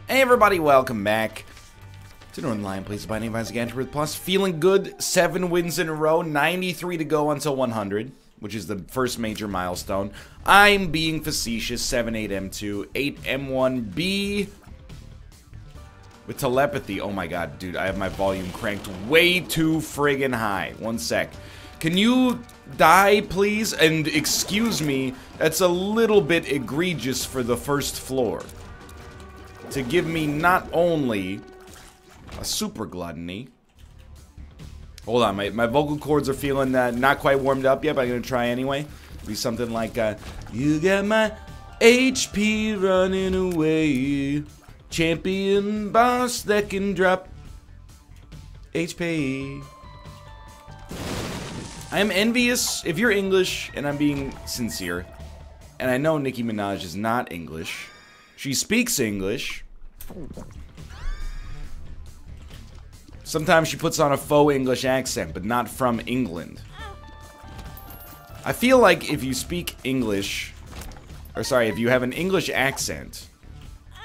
Hey everybody, welcome back to Northernlion, plays by name as AFTERBIRTH Plus. Feeling good, 7 wins in a row, 93 to go until 100, which is the first major milestone. I'm being facetious, 7-8M2, 8M1B with telepathy. Oh my god, dude, I have my volume cranked way too friggin' high. One sec. Can you die, please? And excuse me, that's a little bit egregious for the first floor. To give me not only a super gluttony. Hold on, my vocal cords are feeling not quite warmed up yet, but I'm gonna try anyway. Be something like, you got my HP running away. Champion boss that can drop HP. I am envious, if you're English, and I'm being sincere, and I know Nicki Minaj is not English. She speaks English. Sometimes she puts on a faux English accent, but not from England. I feel like if you speak English, or sorry, if you have an English accent,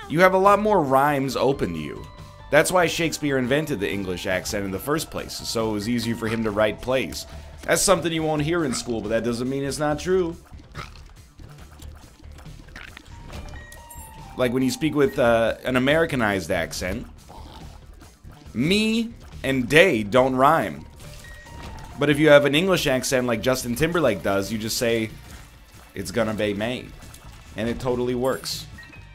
you have a lot more rhymes open to you. That's why Shakespeare invented the English accent in the first place, so it was easier for him to write plays. That's something you won't hear in school, but that doesn't mean it's not true. Like when you speak with an Americanized accent, me and day don't rhyme. But if you have an English accent like Justin Timberlake does, you just say, it's gonna be May. And it totally works.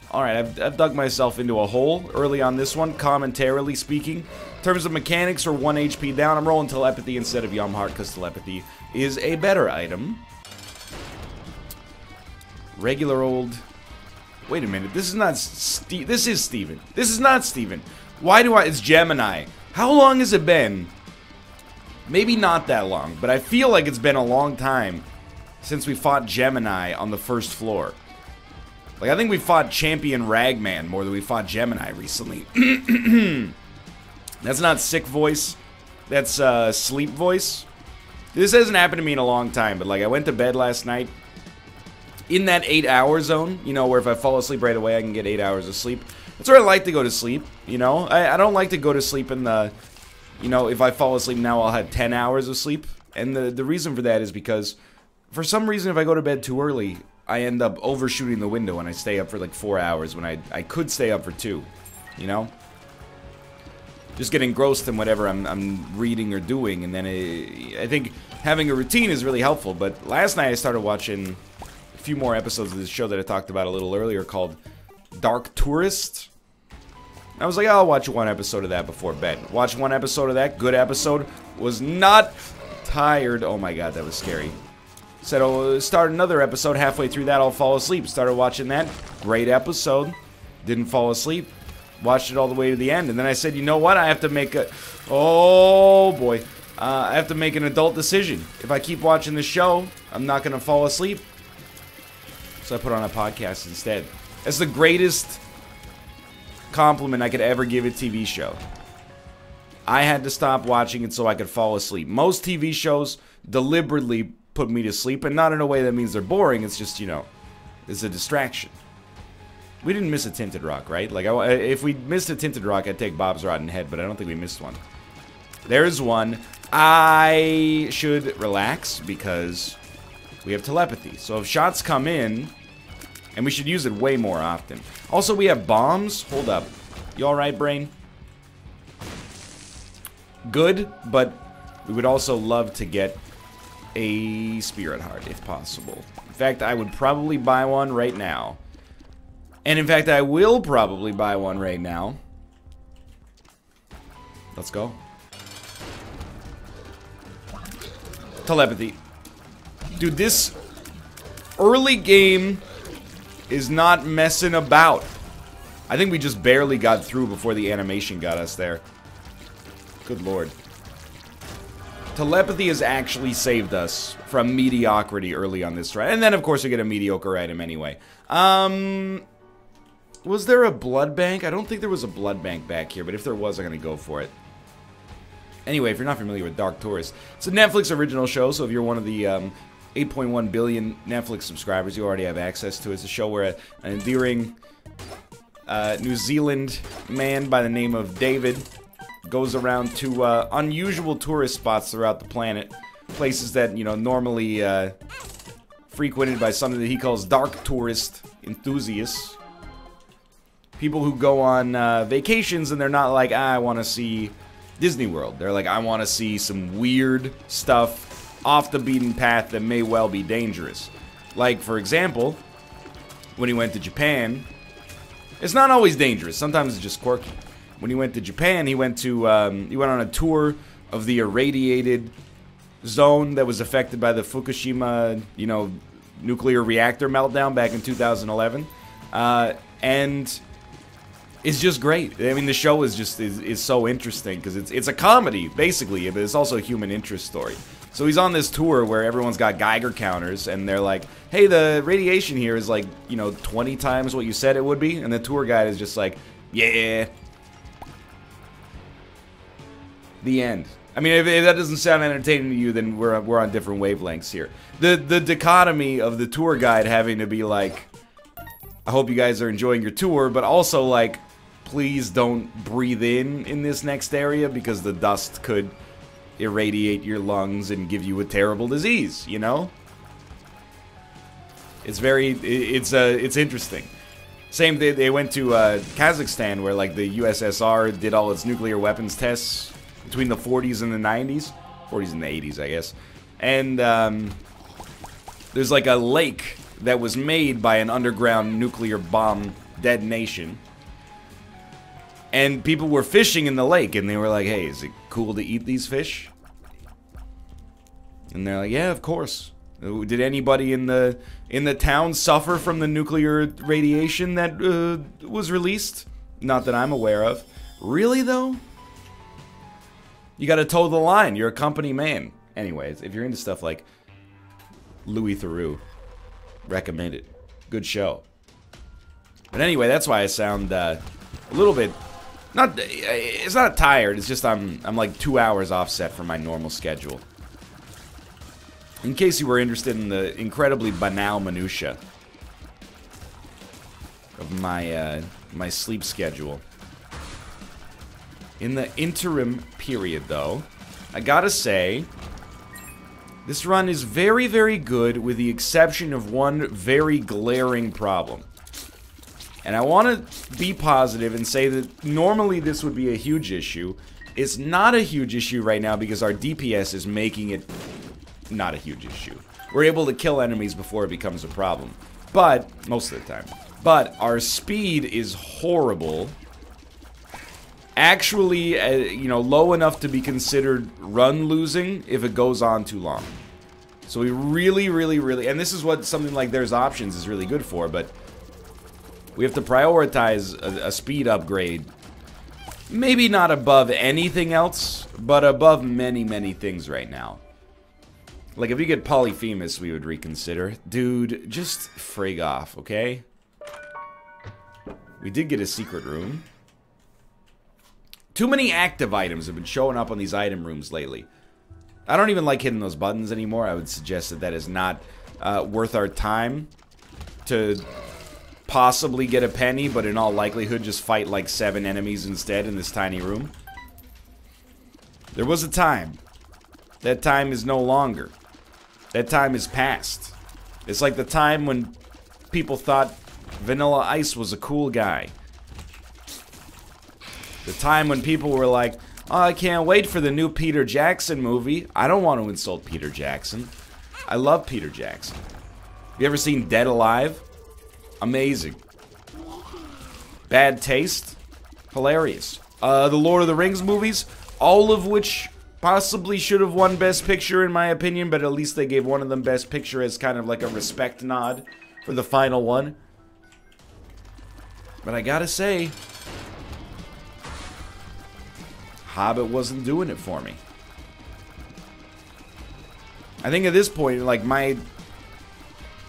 Alright, I've dug myself into a hole early on this one, commentarily speaking. In terms of mechanics, or 1 HP down, I'm rolling telepathy instead of Yum Heart, because telepathy is a better item. Regular old... Wait a minute, this is not this is Steven. This is not Steven. Why do it's Gemini. How long has it been? Maybe not that long, but I feel like it's been a long time since we fought Gemini on the first floor. Like, I think we fought Champion Ragman more than we fought Gemini recently. That's not sick voice. That's sleep voice. This hasn't happened to me in a long time, but like I went to bed last night in that 8-hour zone, you know, where if I fall asleep right away, I can get 8 hours of sleep. That's where I like to go to sleep, you know? I don't like to go to sleep in the, you know, if I fall asleep now, I'll have 10 hours of sleep. And the reason for that is because, for some reason, if I go to bed too early, I end up overshooting the window and I stay up for like 4 hours when I could stay up for 2, you know? Just get engrossed in whatever I'm reading or doing, and then I think having a routine is really helpful. But last night I started watching a few more episodes of this show that I talked about a little earlier called Dark Tourist. I was like, I'll watch 1 episode of that before bed. Watch 1 episode of that, good episode. Was not tired. Oh my god, that was scary. Said I'll start another episode, halfway through that I'll fall asleep. Started watching that, great episode. Didn't fall asleep. Watched it all the way to the end, and then I said, you know what, I have to make a... Oh boy. I have to make an adult decision. If I keep watching the show, I'm not going to fall asleep. So I put on a podcast instead. That's the greatest compliment I could ever give a TV show. I had to stop watching it so I could fall asleep. Most TV shows deliberately put me to sleep, and not in a way that means they're boring. It's just, you know, it's a distraction. We didn't miss a Tinted Rock, right? Like, if we missed a Tinted Rock, I'd take Bob's Rotten Head, but I don't think we missed one. There's one. I should relax because we have telepathy. So if shots come in, and we should use it way more often. Also, we have bombs. Hold up. You alright, brain? Good, but we would also love to get a Spirit Heart if possible. In fact, I would probably buy one right now. And in fact, I will probably buy one right now. Let's go. Telepathy. Dude, this early game is not messing about. I think we just barely got through before the animation got us there. Good lord. Telepathy has actually saved us from mediocrity early on this ride. And then, of course, we get a mediocre item anyway. Was there a blood bank? I don't think there was a blood bank back here, but if there was, I'm going to go for it. Anyway, if you're not familiar with Dark Tourist, it's a Netflix original show, so if you're one of the 8.1 billion Netflix subscribers, you already have access to it. It's a show where an endearing New Zealand man by the name of David goes around to unusual tourist spots throughout the planet. Places that, you know, normally frequented by something that he calls dark tourist enthusiasts. People who go on vacations and they're not like, I want to see Disney World. They're like, I want to see some weird stuff off the beaten path that may well be dangerous. Like, for example, when he went to Japan, it's not always dangerous. Sometimes it's just quirky. When he went to Japan, he went on a tour of the irradiated zone that was affected by the Fukushima, you know, nuclear reactor meltdown back in 2011. And it's just great. I mean, the show is just is so interesting because it's a comedy basically, but it's also a human interest story. So he's on this tour where everyone's got Geiger counters, and they're like, "Hey, the radiation here is like, you know, 20 times what you said it would be," and the tour guide is just like, "Yeah." The end. I mean, if that doesn't sound entertaining to you, then we're on different wavelengths here. The dichotomy of the tour guide having to be like, I hope you guys are enjoying your tour, but also like, please don't breathe in this next area because the dust could irradiate your lungs and give you a terrible disease, you know? It's interesting. Same, they went to Kazakhstan where like the USSR did all its nuclear weapons tests between the 40s and the 90s. 40s and the 80s, I guess. And there's like a lake that was made by an underground nuclear bomb detonation. And people were fishing in the lake, and they were like, hey, is it cool to eat these fish? And they're like, yeah, of course. Did anybody in the town suffer from the nuclear radiation that was released? Not that I'm aware of. Really, though? You gotta toe the line. You're a company man. Anyways, if you're into stuff like Louis Theroux, recommend it. Good show. But anyway, that's why I sound a little bit... It's not tired, it's just I'm like 2 hours offset from my normal schedule. In case you were interested in the incredibly banal minutia of my my sleep schedule. In the interim period, though, I gotta say, this run is very, very good with the exception of one very glaring problem. And I want to be positive and say that normally this would be a huge issue. It's not a huge issue right now because our DPS is making it not a huge issue. We're able to kill enemies before it becomes a problem. But, most of the time. But our speed is horrible. Actually, you know, low enough to be considered run losing if it goes on too long. So we really, and this is what something like There's Options is really good for, but we have to prioritize a speed upgrade. Maybe not above anything else, but above many, many things right now. Like, if you get Polyphemus, we would reconsider. Dude, just frig off, okay? We did get a secret room. Too many active items have been showing up on these item rooms lately. I don't even like hitting those buttons anymore. I would suggest that that is not worth our time to possibly get a penny, but in all likelihood just fight like 7 enemies instead in this tiny room. There was a time. That time is no longer. That time is past. It's like the time when people thought Vanilla Ice was a cool guy. The time when people were like, oh, I can't wait for the new Peter Jackson movie. I don't want to insult Peter Jackson. I love Peter Jackson. You ever seen Dead Alive? Amazing. Bad Taste? Hilarious. The Lord of the Rings movies? All of which possibly should have won Best Picture in my opinion, but at least they gave one of them Best Picture as kind of like a respect nod for the final one. But I gotta say, Hobbit wasn't doing it for me. I think at this point, like,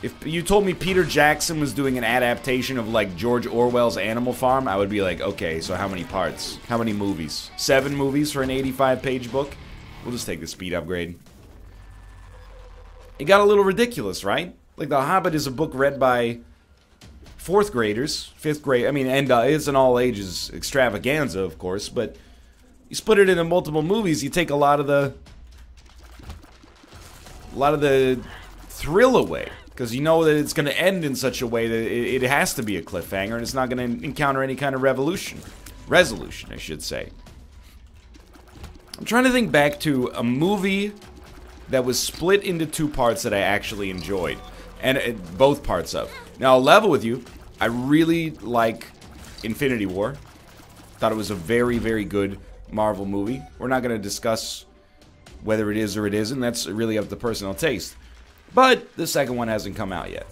if you told me Peter Jackson was doing an adaptation of, like, George Orwell's Animal Farm, I would be like, okay, so how many parts? How many movies? 7 movies for an 85-page book? We'll just take the speed upgrade. It got a little ridiculous, right? Like, The Hobbit is a book read by fourth graders, fifth grade. I mean, and it's an all ages extravaganza, of course, but you split it into multiple movies. You take a lot of the thrill away, because you know that it's going to end in such a way that it has to be a cliffhanger, and it's not going to encounter any kind of resolution, I should say. I'm trying to think back to a movie that was split into two parts that I actually enjoyed, and both parts of. Now, I'll level with you. I really like Infinity War. Thought it was a very, very good Marvel movie. We're not going to discuss whether it is or it isn't. That's really up to personal taste. But the second one hasn't come out yet.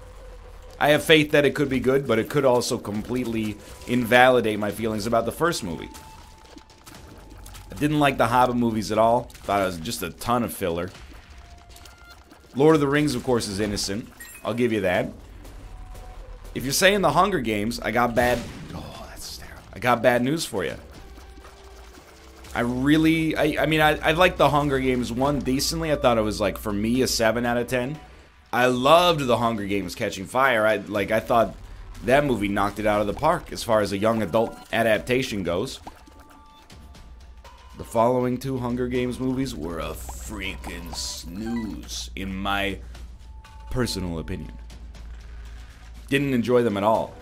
I have faith that it could be good, but it could also completely invalidate my feelings about the first movie. I didn't like the Hobbit movies at all. Thought it was just a ton of filler. Lord of the Rings, of course, is innocent. I'll give you that. If you're saying the Hunger Games, I got bad... Oh, that's terrible. I got bad news for you. I mean, I liked the Hunger Games 1 decently. I thought it was, like, for me, a 7 out of 10. I loved the Hunger Games Catching Fire. I thought that movie knocked it out of the park as far as a young adult adaptation goes. The following two Hunger Games movies were a freaking snooze, in my personal opinion. Didn't enjoy them at all.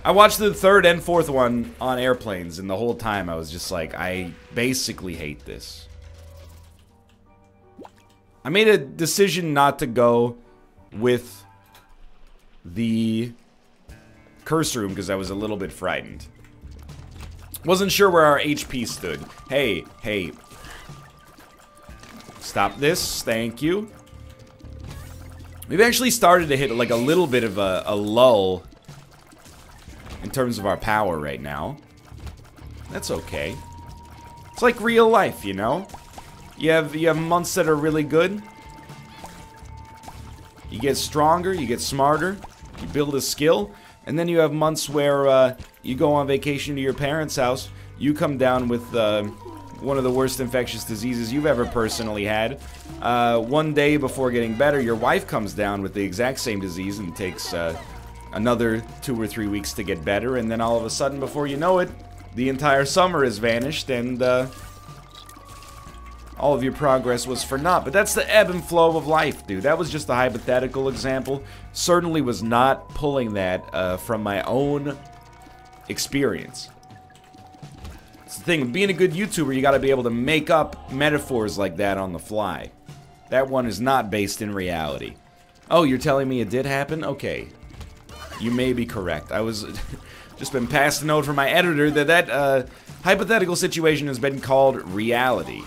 I watched the third and fourth one on airplanes, and the whole time I was just like, I basically hate this. I made a decision not to go with the curse room because I was a little bit frightened. Wasn't sure where our HP stood. Hey. Stop this. Thank you. We've actually started to hit like a little bit of a lull in terms of our power right now. That's okay. It's like real life, you know? You have months that are really good. You get stronger, you get smarter, you build a skill, and then you have months where you go on vacation to your parents' house, you come down with one of the worst infectious diseases you've ever personally had. One day before getting better, your wife comes down with the exact same disease and takes another 2 or 3 weeks to get better, and then all of a sudden, before you know it, the entire summer has vanished, and all of your progress was for naught. But that's the ebb and flow of life, dude. That was just a hypothetical example. Certainly was not pulling that from my own experience. It's the thing, being a good YouTuber, you gotta be able to make up metaphors like that on the fly. That one is not based in reality. Oh, you're telling me it did happen? Okay. You may be correct. I was just been passed a note from my editor that hypothetical situation has been called reality.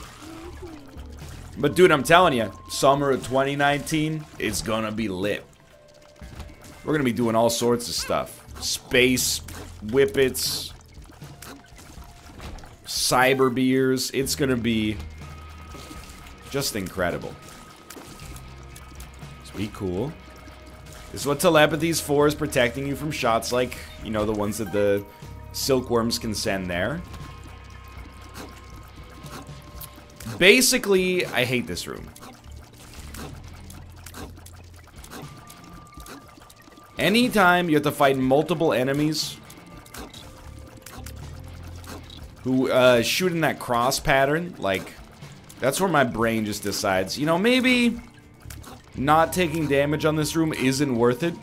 But dude, I'm telling you, summer of 2019, it's gonna be lit. We're gonna be doing all sorts of stuff. Space whippets, cyber beers. It's gonna be just incredible. Sweet, cool. This is what telepathy's for, is protecting you from shots like, you know, the ones that the silkworms can send there. Basically, I hate this room. Anytime you have to fight multiple enemies who shoot in that cross pattern, like, that's where my brain just decides, you know, maybe not taking damage on this room isn't worth it.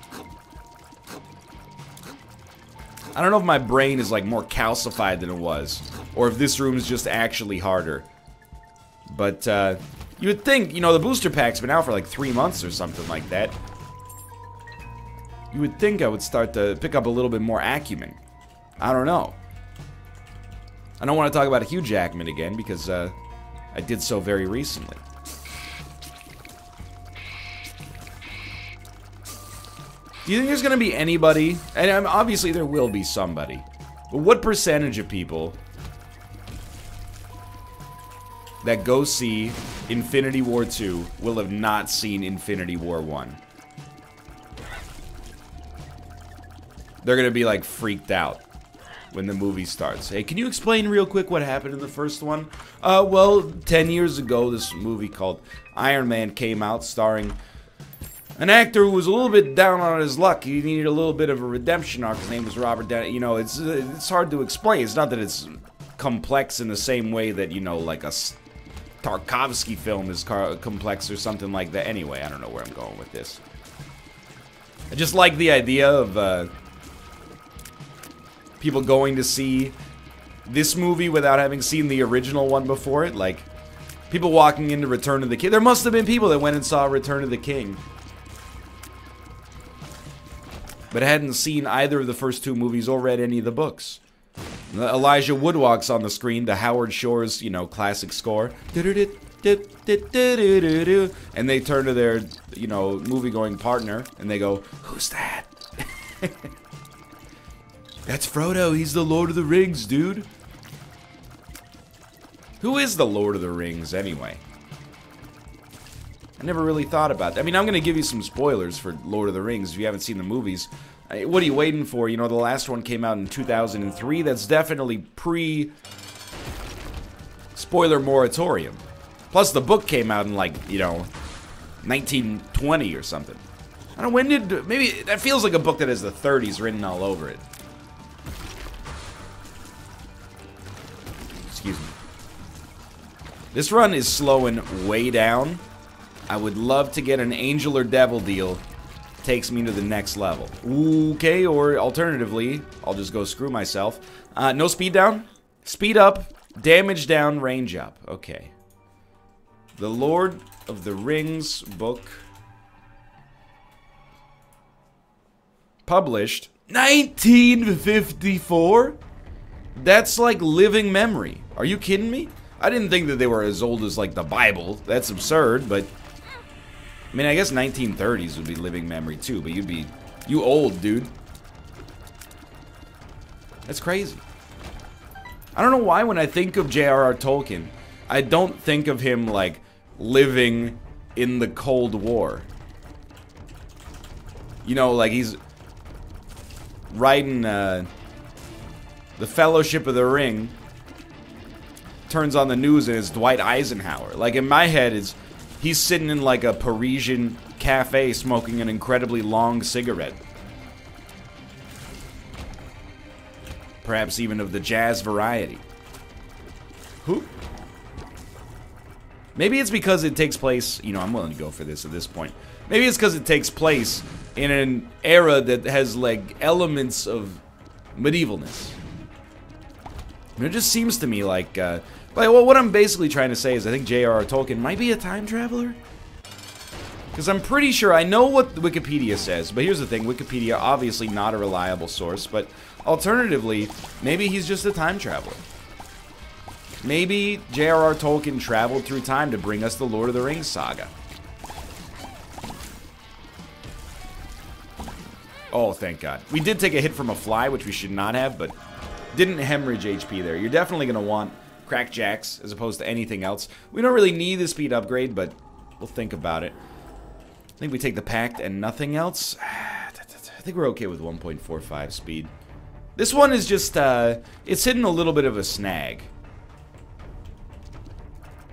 I don't know if my brain is, like, more calcified than it was, or if this room is just actually harder. But, you would think, you know, the booster pack's been out for like 3 months or something like that. You would think I would start to pick up a little bit more acumen. I don't know. I don't want to talk about a Hugh Jackman again because, I did so very recently. Do you think there's going to be anybody, and obviously there will be somebody, but what percentage of people that go see Infinity War 2 will have not seen Infinity War 1? They're gonna be like freaked out when the movie starts. Hey, can you explain real quick what happened in the first one? Well, 10 years ago, this movie called Iron Man came out, starring an actor who was a little bit down on his luck. He needed a little bit of a redemption arc. His name was Robert Downey. You know, it's hard to explain. It's not that it's complex in the same way that, you know, like a Tarkovsky film is complex or something like that. Anyway, I don't know where I'm going with this. I just like the idea of people going to see this movie without having seen the original one before it. Like, people walking into Return of the King. There must have been people that went and saw Return of the King, but hadn't seen either of the first two movies or read any of the books. Elijah Wood walks on the screen to Howard Shore's, you know, classic score. And they turn to their, you know, movie-going partner, and they go, "Who's that?" "That's Frodo. He's the Lord of the Rings, dude." Who is the Lord of the Rings, anyway? I never really thought about that. I mean, I'm going to give you some spoilers for Lord of the Rings if you haven't seen the movies. What are you waiting for? You know, the last one came out in 2003. That's definitely pre-spoiler moratorium. Plus, the book came out in, like, you know, 1920 or something. I don't know, when did... Maybe that feels like a book that has the 30s written all over it. Excuse me. This run is slowing way down. I would love to get an angel or devil deal. Takes me to the next level. Okay, or alternatively, I'll just go screw myself. No speed down. Speed up. Damage down. Range up. Okay. The Lord of the Rings book. Published 1954? That's like living memory. Are you kidding me? I didn't think that they were as old as, like, the Bible. That's absurd, but... I mean, I guess 1930s would be living memory, too, but you'd be... You old, dude. That's crazy. I don't know why when I think of J.R.R. Tolkien, I don't think of him, like, living in the Cold War. You know, like, he's... writing, The Fellowship of the Ring... turns on the news and it's Dwight Eisenhower. Like, in my head, he's sitting in like a Parisian cafe smoking an incredibly long cigarette. Perhaps even of the jazz variety. Who? Maybe it's because it takes place, you know, I'm willing to go for this at this point. Maybe it's because it takes place in an era that has, like, elements of medievalness. And it just seems to me like, well, what I'm basically trying to say is I think J.R.R. Tolkien might be a time traveler. Because I'm pretty sure, I know what Wikipedia says, but here's the thing, Wikipedia, obviously not a reliable source, but alternatively, maybe he's just a time traveler. Maybe J.R.R. Tolkien traveled through time to bring us the Lord of the Rings saga. Oh, thank God. We did take a hit from a fly, which we should not have, but didn't hemorrhage HP there. You're definitely going to want crack jacks as opposed to anything else. We don't really need the speed upgrade, but we'll think about it. I think we take the Pact and nothing else. I think we're okay with 1.45 speed. This one is just, it's hitting a little bit of a snag.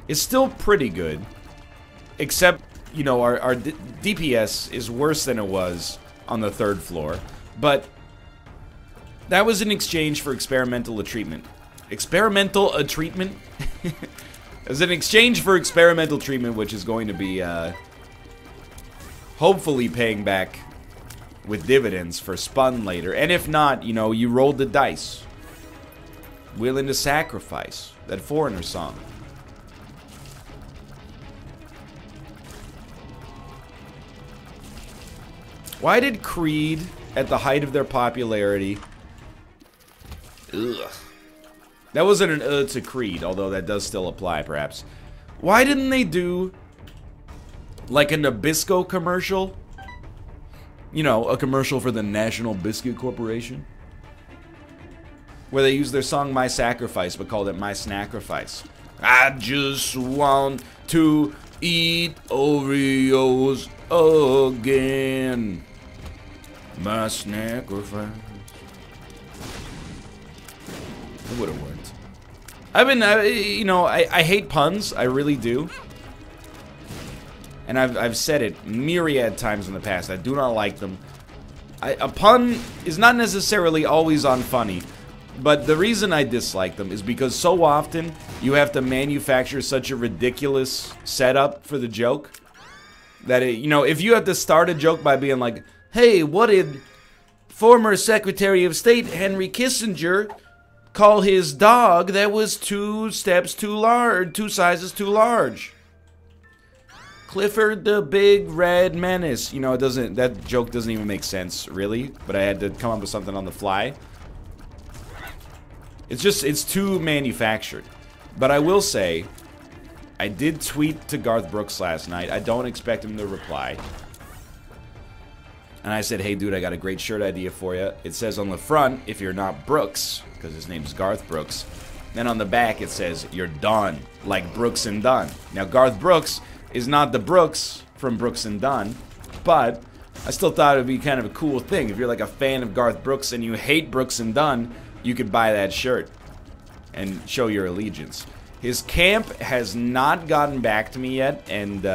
It's still pretty good. Except, you know, our DPS is worse than it was on the 3rd floor. But that was in exchange for experimental treatment. Experimental treatment? As an exchange for experimental treatment, which is going to be, hopefully paying back with dividends for Spun later. And if not, you know, you rolled the dice. Willing to sacrifice. That Foreigner song. Why did Creed, at the height of their popularity... Ugh. That wasn't an to Creed, although that does still apply, perhaps. Why didn't they do... like a Nabisco commercial? You know, a commercial for the National Biscuit Corporation? Where they used their song My Sacrifice, but called it My Snacrifice. I just want to eat Oreos again. My Snacrifice. It would have worked. I've been, you know, I hate puns. I really do. And I've said it myriad times in the past. I do not like them. A pun is not necessarily always unfunny, but the reason I dislike them is because so often you have to manufacture such a ridiculous setup for the joke that, you know, if you have to start a joke by being like, hey, what did former Secretary of State Henry Kissinger call his dog that was 2 sizes too large? Clifford the Big Red Menace. You know, that joke doesn't even make sense, really, but I had to come up with something on the fly. It's too manufactured. But I will say, I did tweet to Garth Brooks last night. I don't expect him to reply. And I said, hey dude, I got a great shirt idea for you. It says on the front, if you're not Brooks, because his name's Garth Brooks. Then on the back it says, you're done, like Brooks and Dunn. Now Garth Brooks is not the Brooks from Brooks and Dunn, but I still thought it would be kind of a cool thing. If you're like a fan of Garth Brooks and you hate Brooks and Dunn, you could buy that shirt and show your allegiance. His camp has not gotten back to me yet, and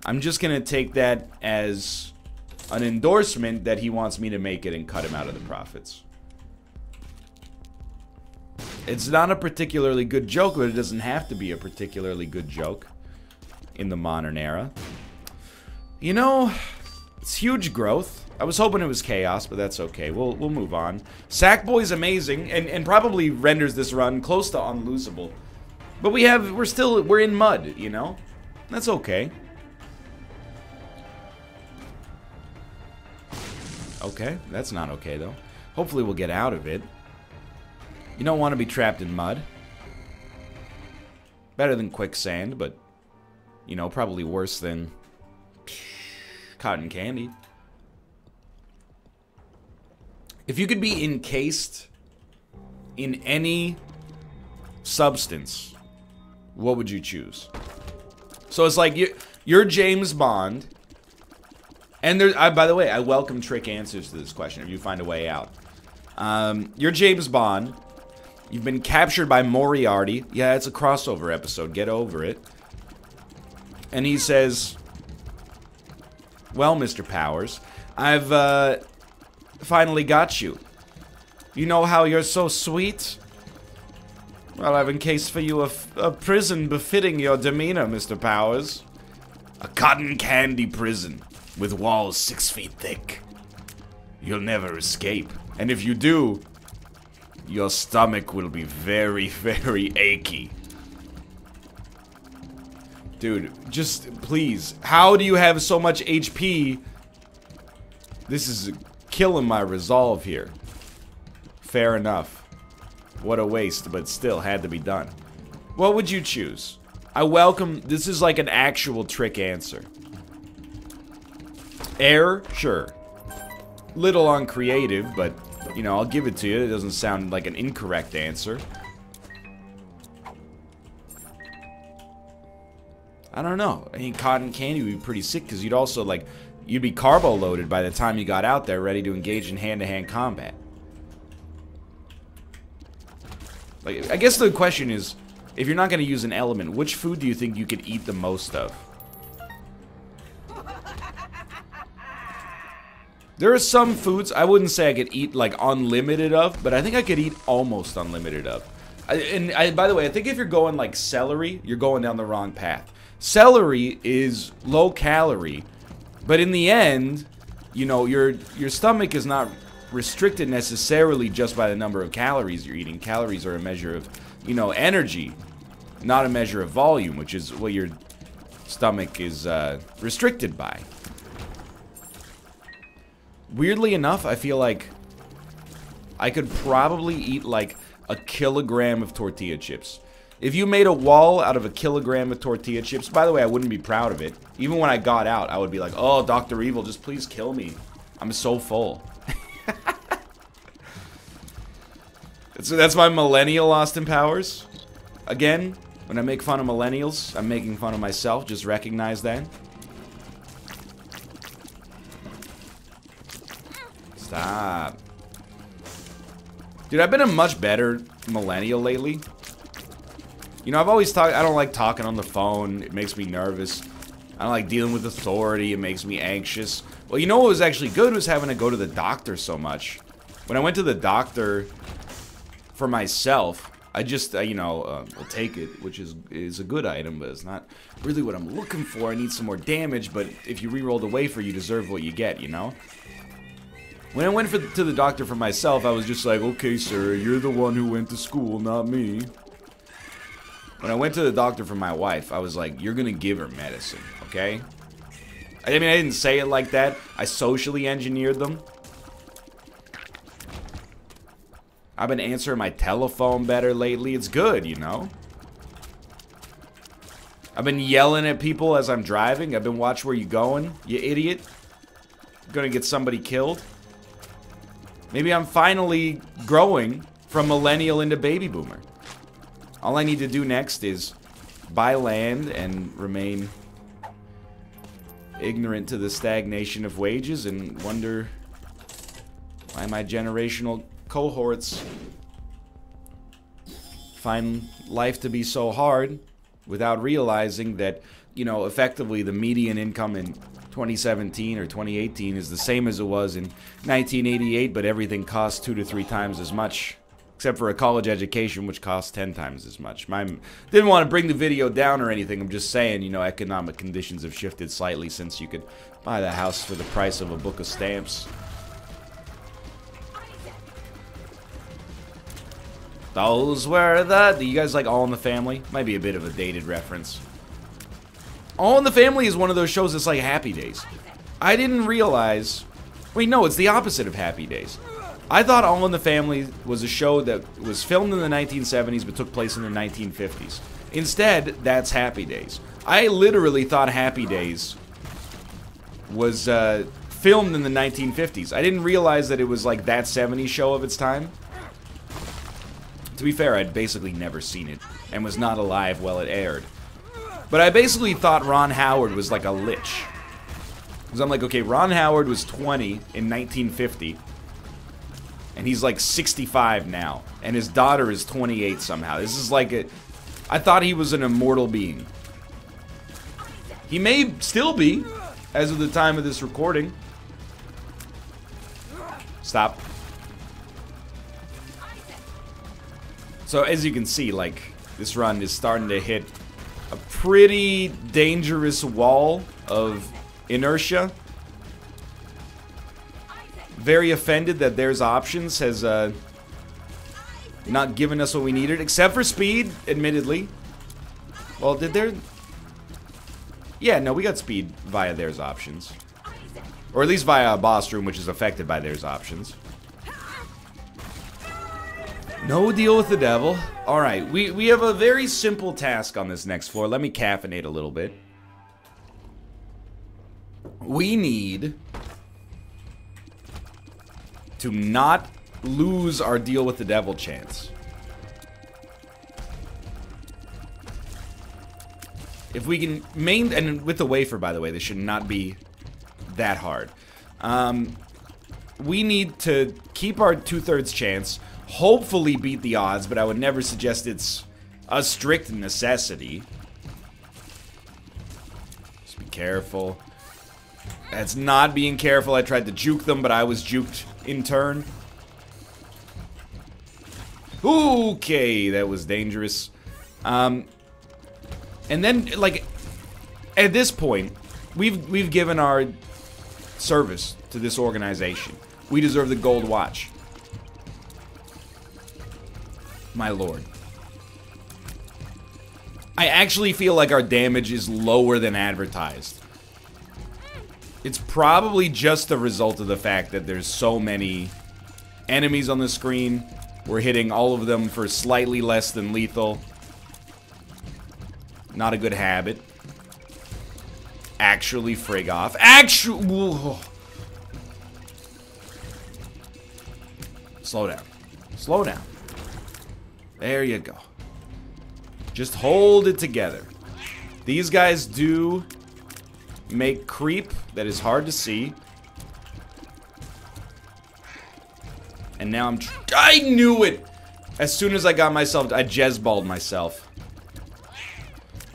I'm just gonna take that as an endorsement that he wants me to make it and cut him out of the profits. It's not a particularly good joke, but it doesn't have to be a particularly good joke in the modern era. You know, it's huge growth. I was hoping it was chaos, but that's okay. We'll move on. Sackboy's amazing and probably renders this run close to unlosable. But we're in mud, you know? That's okay. Okay, that's not okay though. Hopefully we'll get out of it. You don't want to be trapped in mud. Better than quicksand, but, you know, probably worse than cotton candy. If you could be encased in any substance, what would you choose? So it's like you're James Bond, and by the way, I welcome trick answers to this question if you find a way out. You're James Bond. You've been captured by Moriarty. Yeah, it's a crossover episode. Get over it. And he says, well, Mr. Powers, I've finally got you. You know how you're so sweet? Well, I've encased for you a prison befitting your demeanor, Mr. Powers. A cotton candy prison with walls 6 feet thick. You'll never escape. And if you do, your stomach will be very, very achy. Dude, just please. How do you have so much HP? This is killing my resolve here. Fair enough. What a waste, but still had to be done. What would you choose? I welcome... This is like an actual trick answer. Air? Sure. Little uncreative, but... You know, I'll give it to you. It doesn't sound like an incorrect answer. I don't know. I mean, cotton candy would be pretty sick because you'd also, like, you'd be carbo loaded by the time you got out there ready to engage in hand-to-hand combat. Like, I guess the question is, if you're not going to use an element, which food do you think you could eat the most of? There are some foods I wouldn't say I could eat like unlimited of, but I think I could eat almost unlimited of. By the way, I think if you're going like celery, you're going down the wrong path. Celery is low calorie, but in the end, you know, your stomach is not restricted necessarily just by the number of calories you're eating. Calories are a measure of, you know, energy, not a measure of volume, which is what your stomach is restricted by. Weirdly enough, I feel like I could probably eat like a kilogram of tortilla chips. If you made a wall out of a kilogram of tortilla chips, by the way, I wouldn't be proud of it. Even when I got out, I would be like, oh, Dr. Evil, just please kill me. I'm so full. So that's my millennial Austin Powers. Again, when I make fun of millennials, I'm making fun of myself. Just recognize that. Stop. Dude, I've been a much better millennial lately. You know, I've always talked, I don't like talking on the phone. It makes me nervous. I don't like dealing with authority. It makes me anxious. Well, you know what was actually good was having to go to the doctor so much. When I went to the doctor for myself, I just, you know, will take it, which is a good item, but it's not really what I'm looking for. I need some more damage, but if you reroll the wafer, you deserve what you get, you know? When I went to the doctor for myself, I was just like, okay, sir, you're the one who went to school, not me. When I went to the doctor for my wife, I was like, you're gonna give her medicine, okay? I mean, I didn't say it like that. I socially engineered them. I've been answering my telephone better lately. It's good, you know? I've been yelling at people as I'm driving. I've been watch where you going, you idiot. You're gonna get somebody killed. Maybe I'm finally growing from millennial into baby boomer. All I need to do next is buy land and remain ignorant to the stagnation of wages and wonder why my generational cohorts find life to be so hard without realizing that, you know, effectively the median income in 2017 or 2018 is the same as it was in 1988, but everything costs 2 to 3 times as much. Except for a college education, which costs 10 times as much. Didn't want to bring the video down or anything. I'm just saying, you know, economic conditions have shifted slightly since you could buy the house for the price of a book of stamps. Those were the... Do you guys like All in the Family? Might be a bit of a dated reference. All in the Family is one of those shows that's like Happy Days. I didn't realize... Wait, no, it's the opposite of Happy Days. I thought All in the Family was a show that was filmed in the 1970s but took place in the 1950s. Instead, that's Happy Days. I literally thought Happy Days was filmed in the 1950s. I didn't realize that it was like that 70s show of its time. To be fair, I'd basically never seen it and was not alive while it aired. But I basically thought Ron Howard was like a lich. Because I'm like, okay, Ron Howard was 20 in 1950. And he's like 65 now. And his daughter is 28 somehow. This is like a... I thought he was an immortal being. He may still be, as of the time of this recording. Stop. So as you can see, like, this run is starting to hit a pretty dangerous wall of inertia. Very offended that There's Options has not given us what we needed, except for speed, admittedly. Well, did there... Yeah, no, we got speed via There's Options. Or at least via a boss room, which is affected by There's Options. No deal with the devil. Alright, we have a very simple task on this next floor. Let me caffeinate a little bit. We need to not lose our deal with the devil chance. If we can and with the wafer, by the way, this should not be that hard. We need to keep our 2/3 chance, hopefully beat the odds, but I would never suggest it's a strict necessity. Just be careful. That's not being careful. I tried to juke them, but I was juked in turn. Okay, that was dangerous. And then, like, at this point, we've given our service to this organization. We deserve the gold watch. My lord. I actually feel like our damage is lower than advertised. It's probably just a result of the fact that there's so many enemies on the screen. We're hitting all of them for slightly less than lethal. Not a good habit. Actually, frig off. Whoa. Slow down. Slow down. There you go. Just hold it together. These guys do make creep that is hard to see. And now I knew it! As soon as I got myself, I Jezballed myself.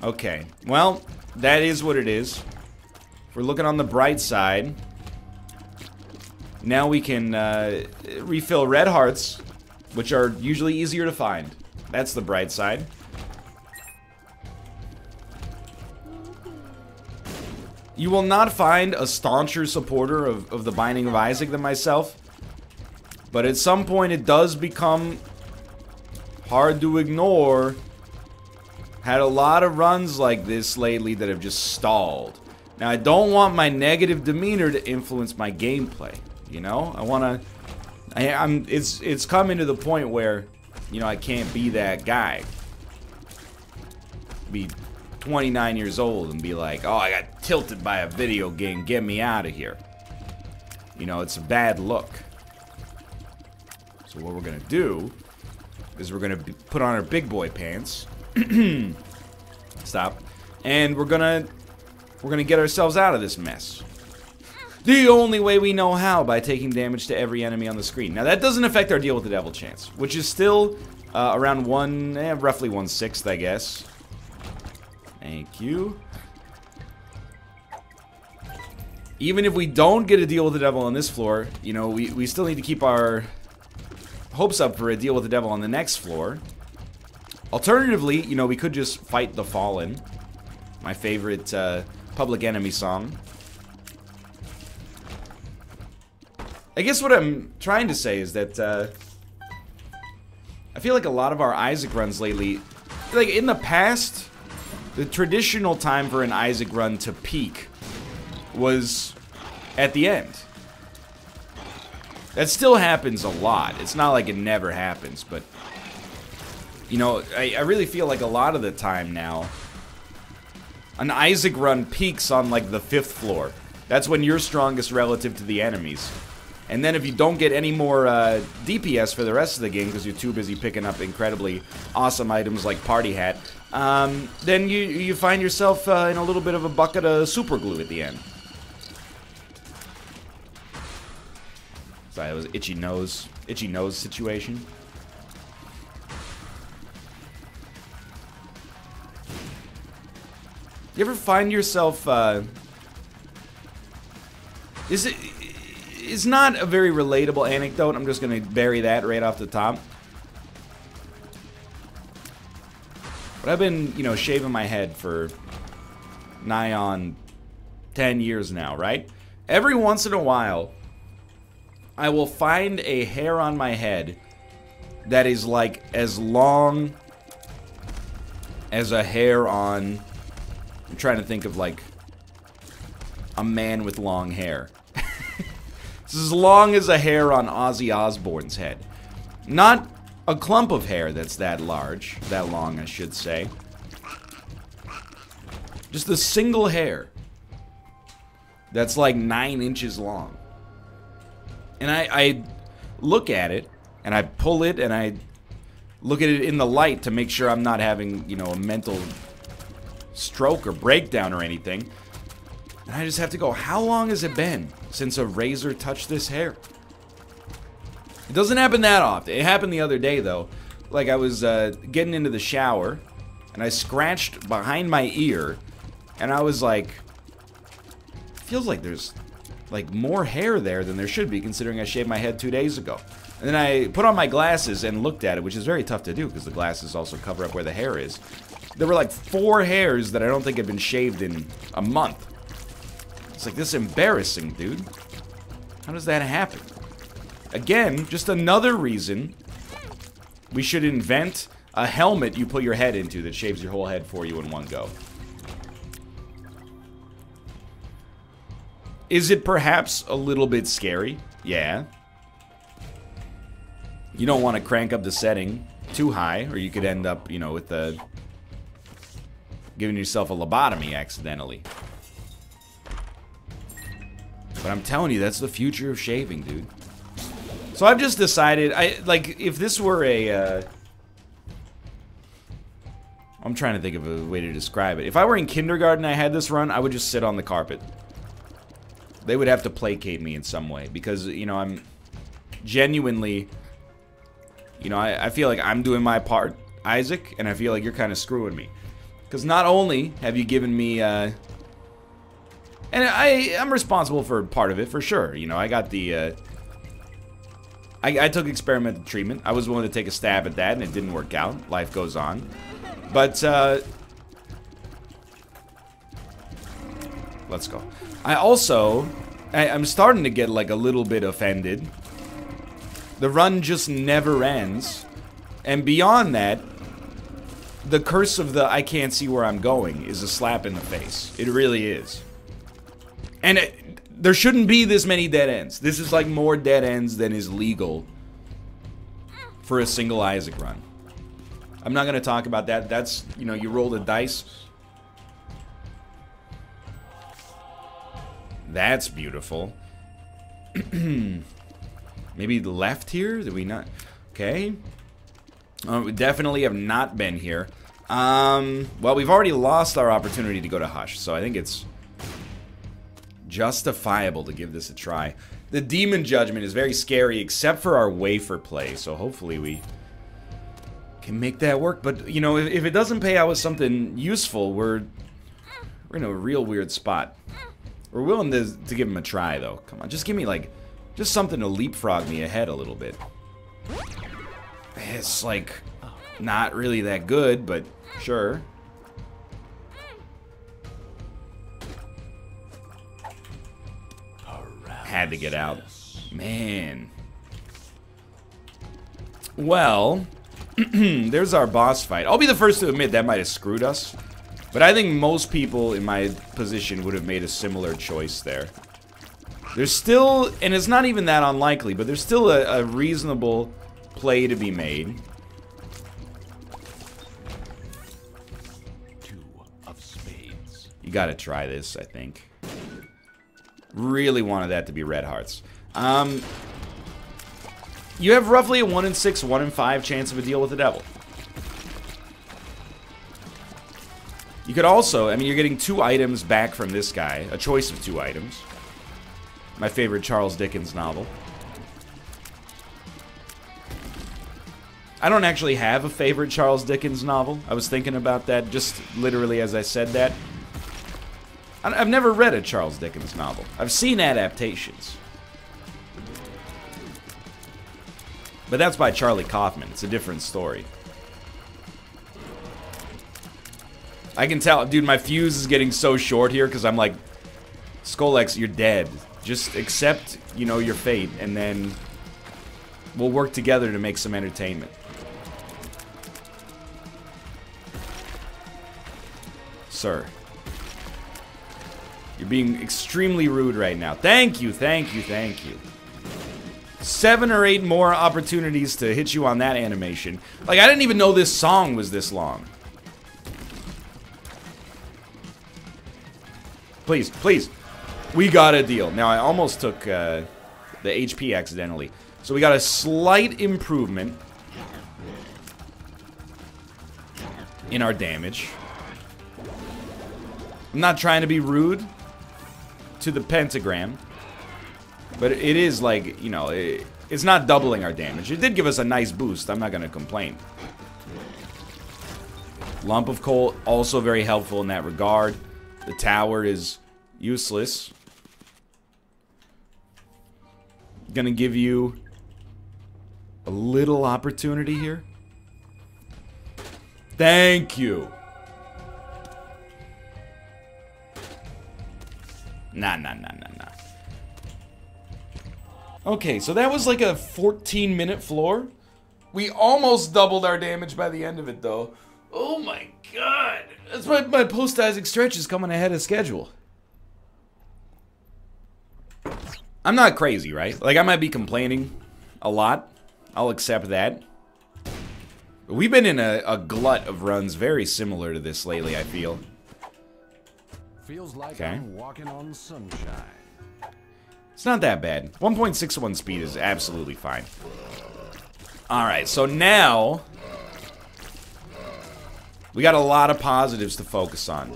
Okay. Well, that is what it is. If we're looking on the bright side, now we can refill red hearts, which are usually easier to find. That's the bright side. You will not find a stauncher supporter of the Binding of Isaac than myself. But at some point it does become hard to ignore. Had a lot of runs like this lately that have just stalled. Now I don't want my negative demeanor to influence my gameplay. You know? I wanna... It's coming to the point where, you know, I can't be that guy. Be 29 years old and be like, oh, I got tilted by a video game, get me out of here. You know, it's a bad look. So what we're gonna do is we're gonna put on our big boy pants. Stop. And we're gonna get ourselves out of this mess. The only way we know how, by taking damage to every enemy on the screen. Now that doesn't affect our deal with the devil chance, which is still around roughly 1/6, I guess. Thank you. Even if we don't get a deal with the devil on this floor, you know, we still need to keep our hopes up for a deal with the devil on the next floor. Alternatively, you know, we could just fight the Fallen. My favorite Public Enemy song. I guess what I'm trying to say is that I feel like a lot of our Isaac runs lately, like in the past, the traditional time for an Isaac run to peak was at the end. That still happens a lot. It's not like it never happens, but you know, I really feel like a lot of the time now, an Isaac run peaks on like the 5th floor. That's when you're strongest relative to the enemies. And then if you don't get any more DPS for the rest of the game because you're too busy picking up incredibly awesome items like Party Hat, then you find yourself in a little bit of a bucket of super glue at the end. Sorry, that was itchy nose situation. You ever find yourself, it's not a very relatable anecdote, I'm just gonna bury that right off the top. But I've been, you know, shaving my head for nigh on 10 years now, right? Every once in a while, I will find a hair on my head that is like as long as a hair on... I'm trying to think of like a man with long hair. It's as long as a hair on Ozzy Osbourne's head. Not a clump of hair that's that large, that long I should say. Just a single hair that's like 9 inches long. And I look at it, and I pull it, and I look at it in the light to make sure I'm not having, you know, a mental stroke or breakdown or anything. And I just have to go, how long has it been since a razor touched this hair? It doesn't happen that often. It happened the other day, though. Like, I was getting into the shower, and I scratched behind my ear, and I was like, feels like there's like more hair there than there should be, considering I shaved my head 2 days ago. And then I put on my glasses and looked at it, which is very tough to do because the glasses also cover up where the hair is. There were like 4 hairs that I don't think had been shaved in a month. It's like, this is embarrassing, dude. How does that happen? Again, just another reason we should invent a helmet you put your head into that shaves your whole head for you in one go. Is it perhaps a little bit scary? Yeah. You don't want to crank up the setting too high, or you could end up, you know, with the giving yourself a lobotomy accidentally. But I'm telling you, that's the future of shaving, dude. So I've just decided, like, if this were a, I'm trying to think of a way to describe it. If I were in kindergarten and I had this run, I would just sit on the carpet. They would have to placate me in some way, because, you know, I'm genuinely, you know, I feel like I'm doing my part, Isaac, and I feel like you're kind of screwing me. Because not only have you given me, and I'm responsible for part of it, for sure. You know, I got the, I took experimental treatment. I was willing to take a stab at that, and it didn't work out. Life goes on. But, let's go. I'm starting to get, like, a little bit offended. The run just never ends. And beyond that, the curse of the I can't see where I'm going is a slap in the face. It really is. And there shouldn't be this many dead ends. This is like more dead ends than is legal for a single Isaac run. I'm not going to talk about that. That's, you know, you roll the dice. That's beautiful. Maybe left here? Did we not? Okay. We definitely have not been here. Well, we've already lost our opportunity to go to Hush, so I think it's justifiable to give this a try. The Demon Judgment is very scary, except for our wafer play, so hopefully we can make that work. But, you know, if it doesn't pay out with something useful, we're in a real weird spot. We're willing to give him a try, though. Come on, just give me, like, just something to leapfrog me ahead a little bit. It's, like, not really that good, but sure. Had to get out. Man. Well, there's our boss fight. I'll be the first to admit that might have screwed us. But I think most people in my position would have made a similar choice there. There's still, and it's not even that unlikely, but there's still a reasonable play to be made. Two of spades. You gotta try this, I think. Really wanted that to be red hearts. You have roughly a 1 in 6, 1 in 5 chance of a deal with the devil. You could also, I mean, you're getting 2 items back from this guy. A choice of 2 items. My favorite Charles Dickens novel. I don't actually have a favorite Charles Dickens novel. I was thinking about that just literally as I said that. I've never read a Charles Dickens novel. I've seen adaptations. But that's by Charlie Kaufman. It's a different story. I can tell, dude, my fuse is getting so short here because I'm like, Skolex, you're dead. Just accept, you know, your fate, and then we'll work together to make some entertainment. Sir. You're being extremely rude right now. Thank you, thank you, thank you. 7 or 8 more opportunities to hit you on that animation. Like, I didn't even know this song was this long. Please, please. We got a deal. Now, I almost took the HP accidentally. So we got a slight improvement in our damage. I'm not trying to be rude to the pentagram, but it is like, you know, it's not doubling our damage. It did give us a nice boost. I'm not going to complain. Lump of coal, also very helpful in that regard. The tower is useless. Gonna give you a little opportunity here. Thank you. Nah. Okay, so that was like a 14-minute floor. We almost doubled our damage by the end of it, though. Oh my god. That's why my post-Isaac stretch is coming ahead of schedule. I'm not crazy, right? Like, I might be complaining a lot. I'll accept that. But we've been in a glut of runs very similar to this lately, I feel. Feels like I'm walking on sunshine. It's not that bad. 1.61 speed is absolutely fine. Alright, so now we got a lot of positives to focus on.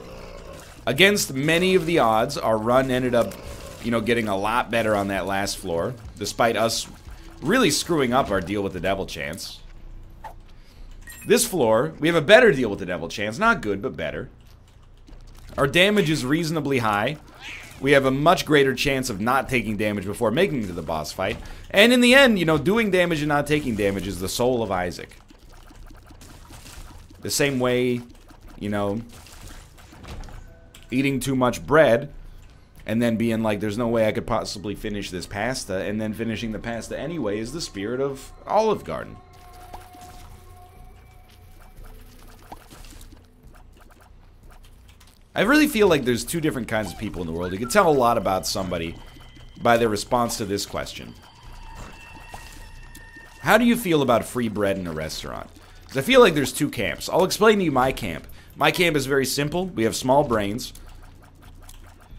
Against many of the odds, our run ended up, you know, getting a lot better on that last floor, despite us really screwing up our deal with the devil chance. This floor, we have a better deal with the devil chance. Not good, but better. Our damage is reasonably high. We have a much greater chance of not taking damage before making it to the boss fight. And in the end, you know, doing damage and not taking damage is the soul of Isaac. The same way, you know, eating too much bread and then being like, there's no way I could possibly finish this pasta, and then finishing the pasta anyway is the spirit of Olive Garden. I really feel like there's two different kinds of people in the world. You can tell a lot about somebody by their response to this question. How do you feel about free bread in a restaurant? Because I feel like there's two camps. I'll explain to you my camp. My camp is very simple. We have small brains.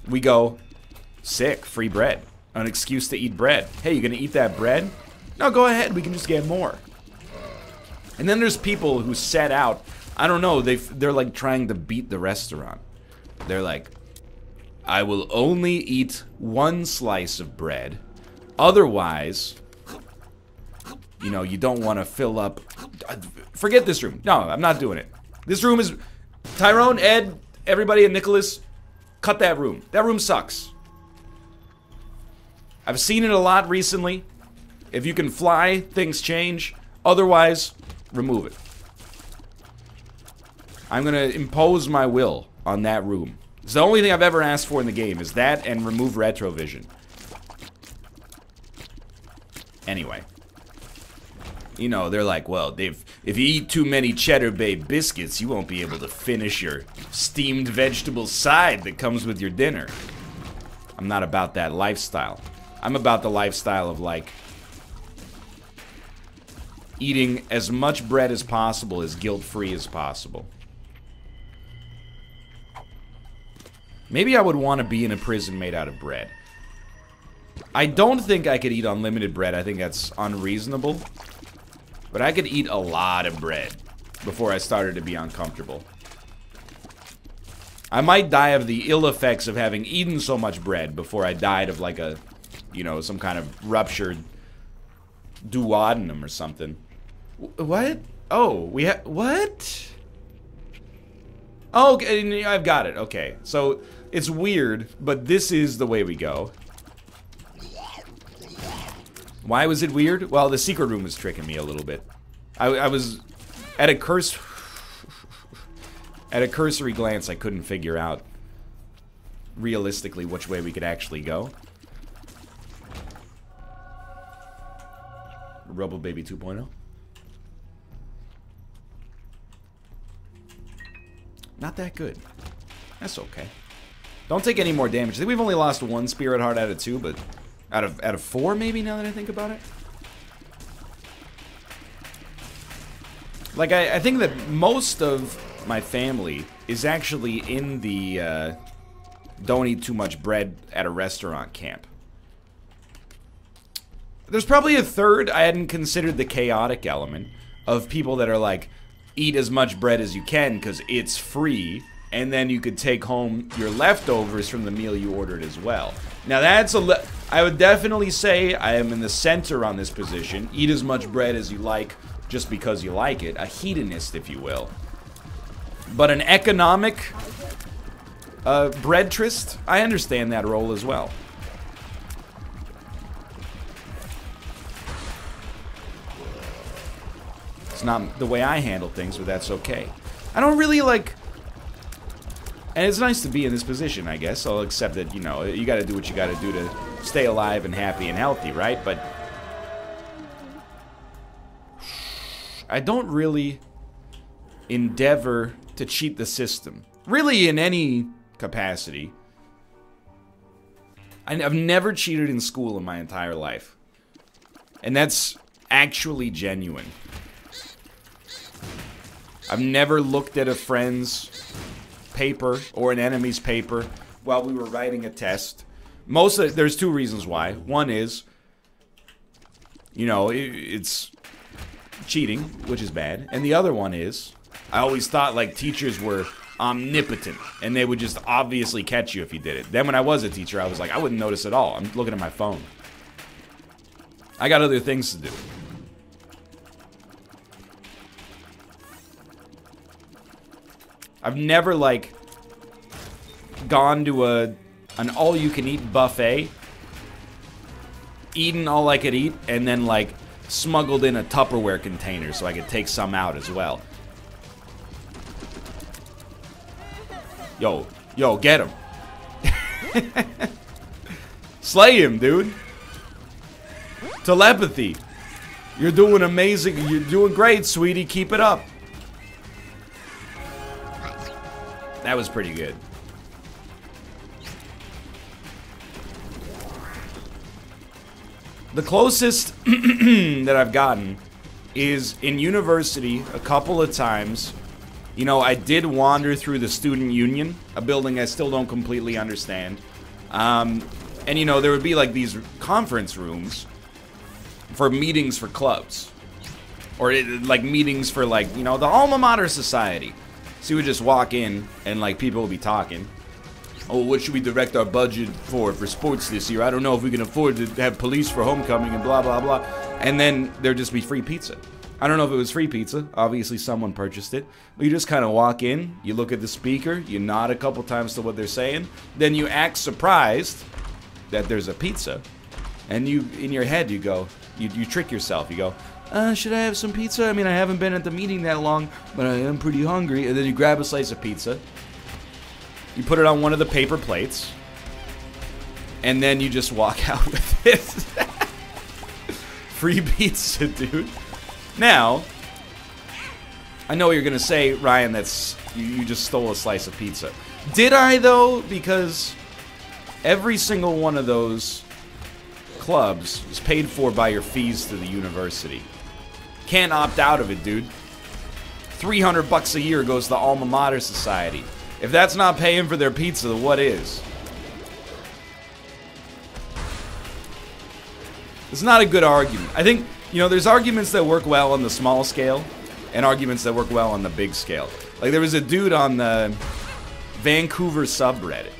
We go, sick, free bread. An excuse to eat bread. Hey, you gonna eat that bread? No, go ahead, we can just get more. And then there's people who set out, I don't know, they're like trying to beat the restaurant. They're like, I will only eat one slice of bread. Otherwise, you know, you don't want to fill up. Forget this room. No, I'm not doing it. This room is... Tyrone, Ed, everybody, and Nicholas, cut that room. That room sucks. I've seen it a lot recently. If you can fly, things change. Otherwise, remove it. I'm going to impose my will on that room. It's the only thing I've ever asked for in the game, is that and remove retrovision. Anyway. You know, they're like, well, if you eat too many Cheddar Bay biscuits, you won't be able to finish your steamed vegetable side that comes with your dinner. I'm not about that lifestyle. I'm about the lifestyle of, like, eating as much bread as possible, as guilt-free as possible. Maybe I would want to be in a prison made out of bread. I don't think I could eat unlimited bread. I think that's unreasonable. But I could eat a lot of bread before I started to be uncomfortable. I might die of the ill effects of having eaten so much bread before I died of like a, you know, some kind of ruptured duodenum or something. What? Oh, we have... What? Oh, okay, I've got it. Okay, so it's weird, but this is the way we go. Why was it weird? Well, the secret room was tricking me a little bit. I was at a cursory glance, I couldn't figure out realistically which way we could actually go. Rubble Baby 2.0. Not that good. That's okay. Don't take any more damage. I think we've only lost one Spirit Heart out of 2, but out of 4 maybe, now that I think about it. Like, I think that most of my family is actually in the don't eat too much bread at a restaurant camp. There's probably a third. I hadn't considered the chaotic element of people that are like, eat as much bread as you can because it's free, and then you could take home your leftovers from the meal you ordered as well. Now that's I would definitely say I am in the center on this position. Eat as much bread as you like just because you like it. A hedonist, if you will. But an economic breadtrist, I understand that role as well. It's not the way I handle things, but that's okay. I don't really like... And it's nice to be in this position, I guess. I'll accept that, you know, you gotta do what you gotta do to stay alive and happy and healthy, right? But I don't really endeavor to cheat the system. Really, in any capacity. I've never cheated in school in my entire life. And that's actually genuine. I've never looked at a friend's paper or an enemy's paper while we were writing a test. There's two reasons why. One is, you know, it's cheating, which is bad. And the other one is, I always thought like teachers were omnipotent and they would just obviously catch you if you did it. Then when I was a teacher, I was like, I wouldn't notice at all. I'm looking at my phone. I got other things to do. I've never, like, gone to an all-you-can-eat buffet, eaten all I could eat, and then, like, smuggled in a Tupperware container so I could take some out as well. Yo, get him. Slay him, dude. Telepathy. You're doing amazing. You're doing great, sweetie. Keep it up. That was pretty good. The closest that I've gotten is in university a couple of times. You know, I did wander through the student union, a building I still don't completely understand. And, you know, there would be, like, these conference rooms for meetings for clubs. Or, like, meetings for, like, you know, the alma mater society. So you would just walk in, and, like, people would be talking. Oh, what should we direct our budget for sports this year? I don't know if we can afford to have police for homecoming and blah, blah, blah. And then there'd just be free pizza. I don't know if it was free pizza. Obviously, someone purchased it. But you just kind of walk in, you look at the speaker, you nod a couple times to what they're saying, then you act surprised that there's a pizza. And you, in your head, you go, you trick yourself. You go, should I have some pizza? I mean, I haven't been at the meeting that long, but I am pretty hungry. And then you grab a slice of pizza. You put it on one of the paper plates. And then you just walk out with it. Free pizza, dude. Now, I know what you're going to say, Ryan, that's you just stole a slice of pizza. Did I, though? Because every single one of those clubs is paid for by your fees to the university. Can't opt out of it, dude. $300 a year goes to the Alma Mater Society. If that's not paying for their pizza, then what is? It's not a good argument. I think, you know, there's arguments that work well on the small scale and arguments that work well on the big scale. Like, there was a dude on the Vancouver subreddit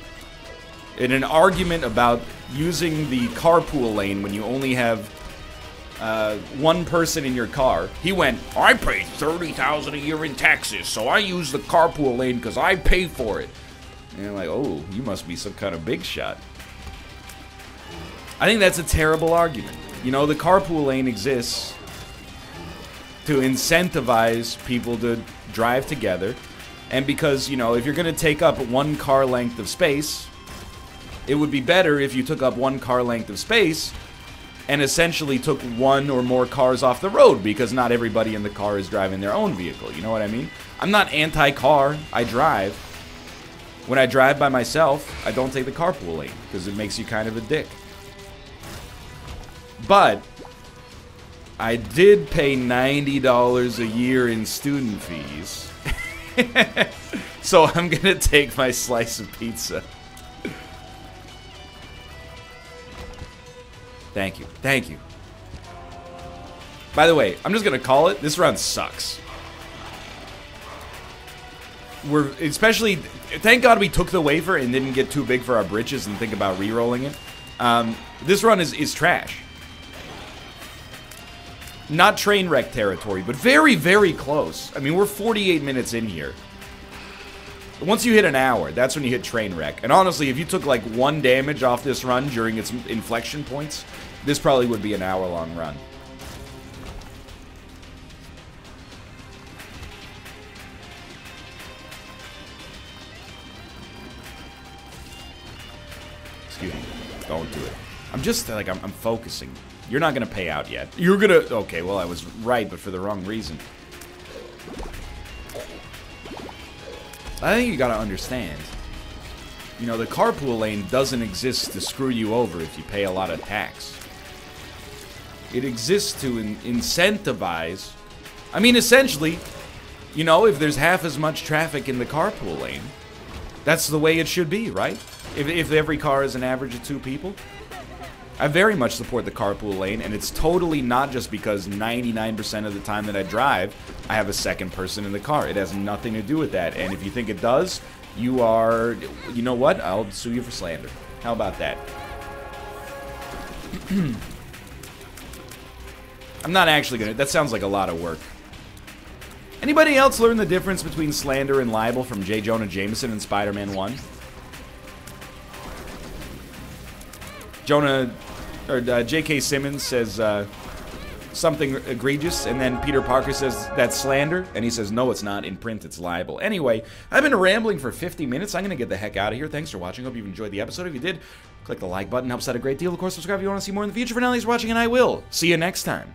in an argument about using the carpool lane when you only have one person in your car. He went, I pay $30,000 a year in taxes, so I use the carpool lane because I pay for it. And you're like, oh, you must be some kind of big shot. I think that's a terrible argument. You know, the carpool lane exists to incentivize people to drive together. And because, you know, if you're going to take up one car length of space, it would be better if you took up one car length of space and essentially took one or more cars off the road, because not everybody in the car is driving their own vehicle. You know what I mean? I'm not anti-car. I drive. When I drive by myself, I don't take the carpool lane because it makes you kind of a dick. But I did pay $90 a year in student fees. So I'm going to take my slice of pizza. Thank you. Thank you. By the way, I'm just going to call it. This run sucks. We're especially... Thank God we took the wafer and didn't get too big for our britches and think about re-rolling it. This run is trash. Not train wreck territory, but very, very close. I mean, we're 48 minutes in here. Once you hit an hour, that's when you hit train wreck. And honestly, if you took like 1 damage off this run during its inflection points, this probably would be an hour-long run. Excuse me. Don't do it. I'm just like, I'm focusing. You're not going to pay out yet. You're going to... Okay, well, I was right, but for the wrong reason. I think you got to understand. You know, the carpool lane doesn't exist to screw you over if you pay a lot of tax. It exists to incentivize... I mean, essentially, you know, if there's half as much traffic in the carpool lane, that's the way it should be, right? If every car is an average of 2 people... I very much support the carpool lane, and it's totally not just because 99% of the time that I drive, I have a second person in the car. It has nothing to do with that, and if you think it does, you are... You know what? I'll sue you for slander. How about that? I'm not actually gonna... That sounds like a lot of work. Anybody else learn the difference between slander and libel from J. Jonah Jameson in Spider-Man 1? J.K. Simmons says something egregious, and then Peter Parker says, that's slander, and he says, no, it's not. In print, it's libel. Anyway, I've been rambling for 50 minutes. I'm going to get the heck out of here. Thanks for watching. Hope you've enjoyed the episode. If you did, click the like button. Helps out a great deal. Of course, subscribe if you want to see more in the future. For now, thanks for watching, and I will see you next time.